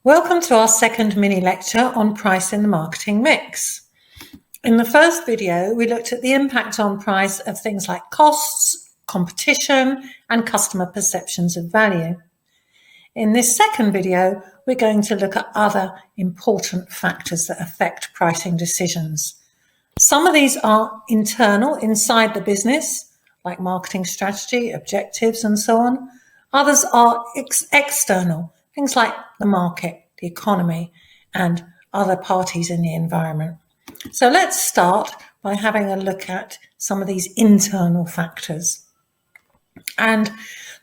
Welcome to our second mini lecture on price in the marketing mix. In the first video, we looked at the impact on price of things like costs, competition, and customer perceptions of value. In this second video, we're going to look at other important factors that affect pricing decisions. Some of these are internal, inside the business, like marketing strategy, objectives, and so on. Others are external, things like the market, the economy, and other parties in the environment. So let's start by having a look at some of these internal factors. And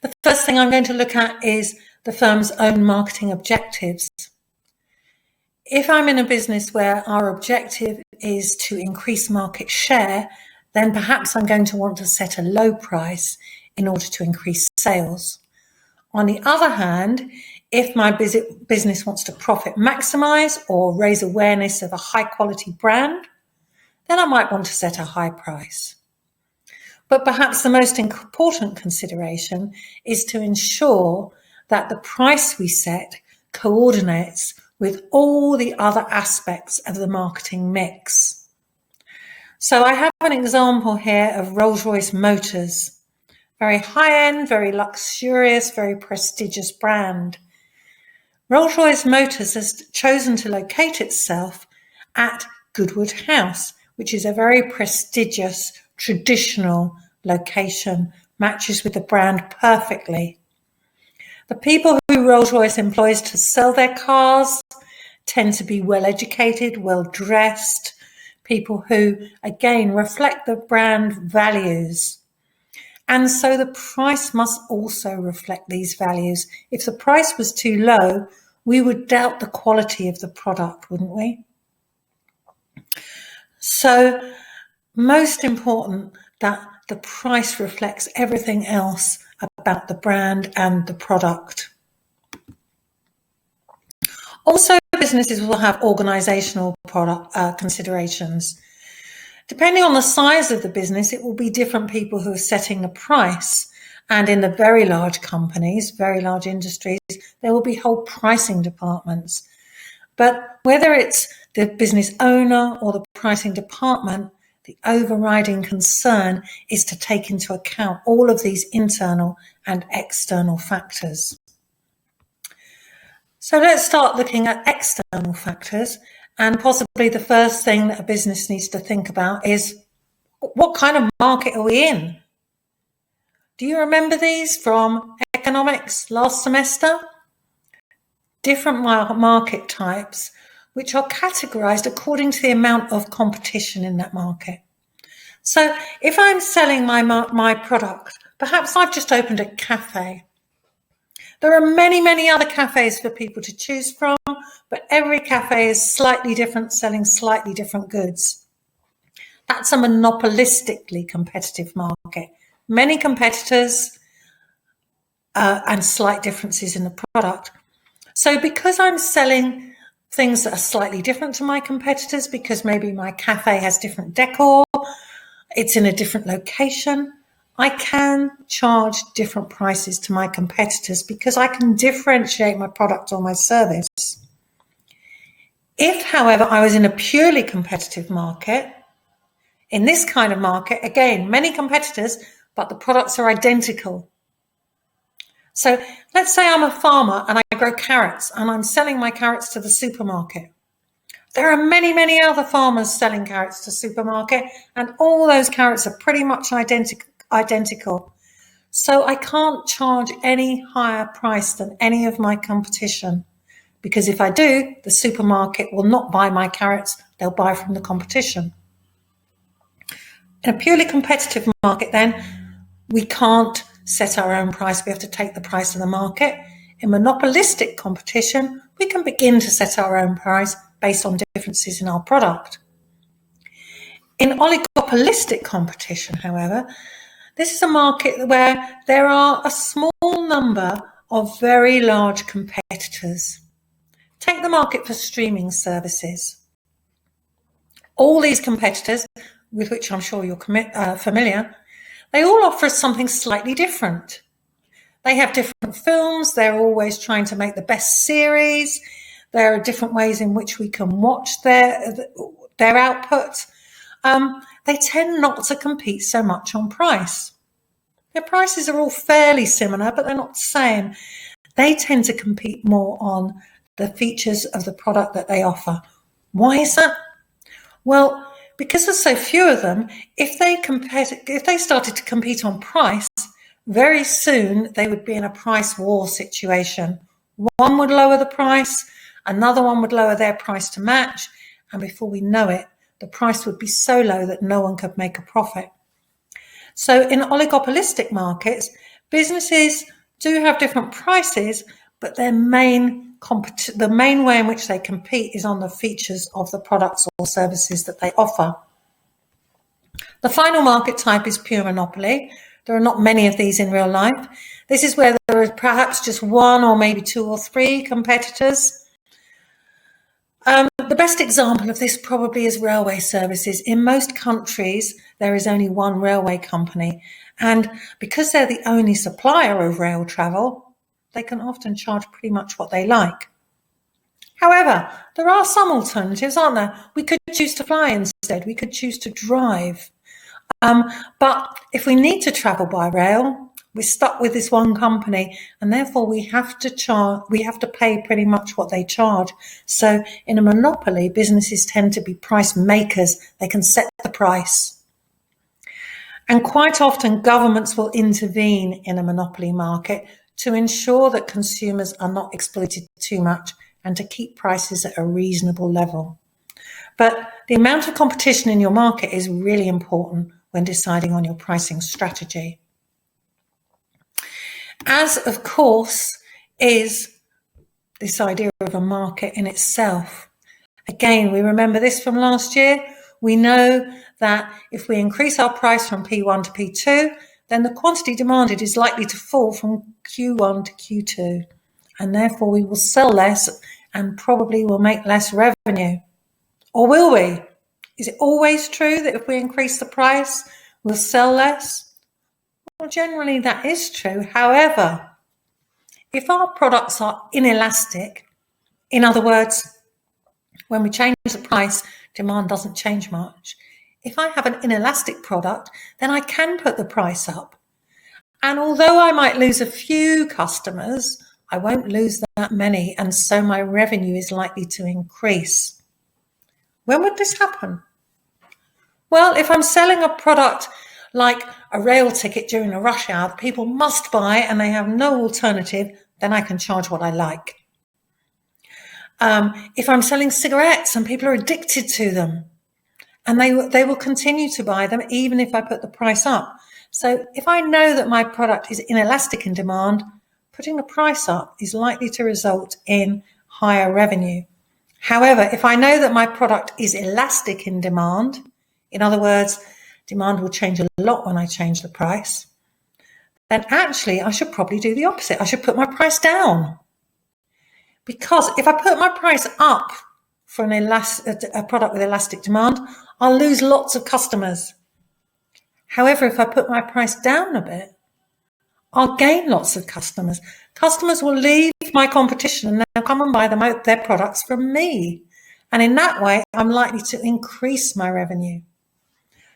the first thing I'm going to look at is the firm's own marketing objectives. If I'm in a business where our objective is to increase market share, then perhaps I'm going to want to set a low price in order to increase sales. On the other hand, if my business wants to profit maximize or raise awareness of a high quality brand, then I might want to set a high price. But perhaps the most important consideration is to ensure that the price we set coordinates with all the other aspects of the marketing mix. So I have an example here of Rolls-Royce Motors, very high-end, very luxurious, very prestigious brand. Rolls-Royce Motors has chosen to locate itself at Goodwood House, which is a very prestigious, traditional location, matches with the brand perfectly. The people who Rolls-Royce employs to sell their cars tend to be well-educated, well-dressed, people who, again, reflect the brand values. And so the price must also reflect these values. If the price was too low, we would doubt the quality of the product, wouldn't we? So most important that the price reflects everything else about the brand and the product. Also, businesses will have organizational considerations. Depending on the size of the business, it will be different people who are setting the price. And in the very large companies, very large industries, there will be whole pricing departments. But whether it's the business owner or the pricing department, the overriding concern is to take into account all of these internal and external factors. So let's start looking at external factors. And possibly the first thing that a business needs to think about is, what kind of market are we in? Do you remember these from economics last semester? Different market types, which are categorized according to the amount of competition in that market. So if I'm selling my product, perhaps I've just opened a cafe. There are many, many other cafes for people to choose from, but every cafe is slightly different, selling slightly different goods. That's a monopolistically competitive market. Many competitors and slight differences in the product. So because I'm selling things that are slightly different to my competitors, because maybe my cafe has different decor, it's in a different location, I can charge different prices to my competitors because I can differentiate my product or my service. If, however, I was in a purely competitive market, in this kind of market, again, many competitors, but the products are identical. So let's say I'm a farmer and I grow carrots and I'm selling my carrots to the supermarket. There are many, many other farmers selling carrots to supermarket, and all those carrots are pretty much identical. So I can't charge any higher price than any of my competition, because if I do, the supermarket will not buy my carrots, they'll buy from the competition. In a purely competitive market then, we can't set our own price, we have to take the price of the market. In monopolistic competition, we can begin to set our own price based on differences in our product. In oligopolistic competition, however, this is a market where there are a small number of very large competitors. Take the market for streaming services. All these competitors, with which I'm sure you're familiar, they all offer us something slightly different. They have different films, they're always trying to make the best series, There are different ways in which we can watch their output. They tend not to compete so much on price. Their prices are all fairly similar, but they're not the same. They tend to compete more on the features of the product that they offer. Why is that? Well, because there's so few of them, if they started to compete on price, very soon they would be in a price war situation. One would lower the price, another one would lower their price to match, and before we know it, the price would be so low that no one could make a profit. So in oligopolistic markets, businesses do have different prices, but the main way in which they compete is on the features of the products or services that they offer. The final market type is pure monopoly. There are not many of these in real life. This is where there are perhaps just one or maybe two or three competitors. The best example of this probably is railway services. In most countries, there is only one railway company. And because they're the only supplier of rail travel, they can often charge pretty much what they like. However, there are some alternatives, aren't there? We could choose to fly instead. We could choose to drive. But if we need to travel by rail, we're stuck with this one company, and therefore we have to pay pretty much what they charge. So in a monopoly, businesses tend to be price makers. They can set the price. And quite often governments will intervene in a monopoly market to ensure that consumers are not exploited too much and to keep prices at a reasonable level. But the amount of competition in your market is really important when deciding on your pricing strategy. As, of course, is this idea of a market in itself. Again, we remember this from last year. We know that if we increase our price from P1 to P2, then the quantity demanded is likely to fall from Q1 to Q2, and therefore we will sell less and probably will make less revenue. Or will we? Is it always true that if we increase the price, we'll sell less? Well, generally that is true. However, if our products are inelastic, in other words, when we change the price, demand doesn't change much. If I have an inelastic product, then I can put the price up. And although I might lose a few customers, I won't lose that many, and so my revenue is likely to increase. When would this happen? Well, if I'm selling a product like a rail ticket during a rush hour that people must buy and they have no alternative, then I can charge what I like. If I'm selling cigarettes and people are addicted to them, and they will continue to buy them even if I put the price up. So if I know that my product is inelastic in demand, putting the price up is likely to result in higher revenue. However, if I know that my product is elastic in demand, in other words, demand will change a lot when I change the price, then actually I should probably do the opposite. I should put my price down. Because if I put my price up for a product with elastic demand, I'll lose lots of customers. However, if I put my price down a bit, I'll gain lots of customers. Customers will leave my competition and they'll come and buy their products from me. And in that way, I'm likely to increase my revenue.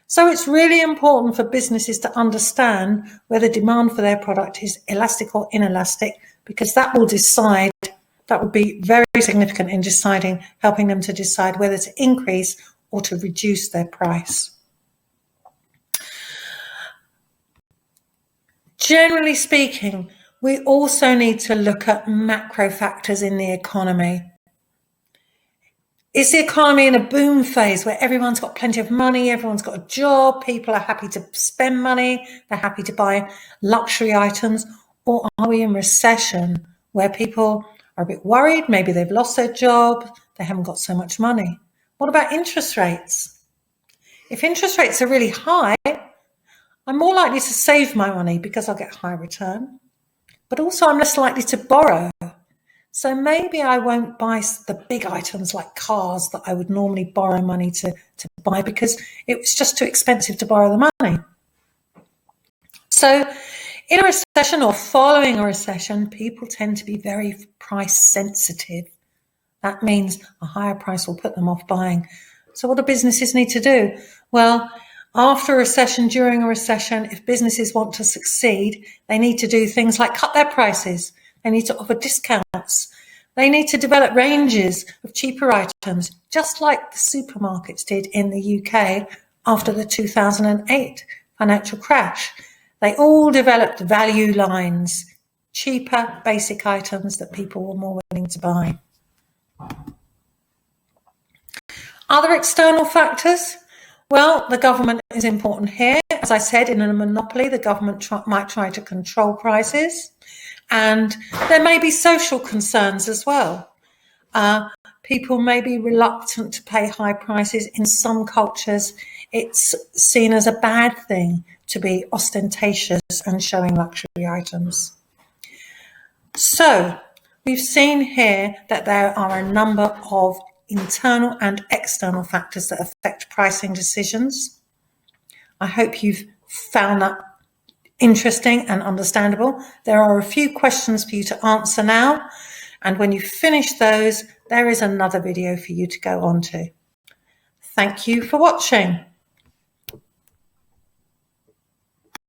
So it's really important for businesses to understand whether demand for their product is elastic or inelastic, because that would be very significant in helping them to decide whether to increase or to reduce their price. Generally speaking, we also need to look at macro factors in the economy. Is the economy in a boom phase where everyone's got plenty of money, everyone's got a job, people are happy to spend money, they're happy to buy luxury items? Or are we in recession where people are a bit worried, maybe they've lost their job, they haven't got so much money? What about interest rates? If interest rates are really high, I'm more likely to save my money because I'll get a higher return, but also I'm less likely to borrow. So maybe I won't buy the big items like cars that I would normally borrow money to buy because it was just too expensive to borrow the money. So in a recession or following a recession, people tend to be very price sensitive. That means a higher price will put them off buying. So what do businesses need to do? Well, after a recession, during a recession, if businesses want to succeed, they need to do things like cut their prices. They need to offer discounts. They need to develop ranges of cheaper items, just like the supermarkets did in the UK after the 2008 financial crash. They all developed value lines, cheaper basic items that people were more willing to buy. Other external factors? Well, the government is important here. As I said, in a monopoly, the government might try to control prices. And there may be social concerns as well. People may be reluctant to pay high prices. In some cultures, it's seen as a bad thing to be ostentatious and showing luxury items. So we've seen here that there are a number of internal and external factors that affect pricing decisions. I hope you've found that interesting and understandable. There are a few questions for you to answer now, and when you finish those, there is another video for you to go on to. Thank you for watching.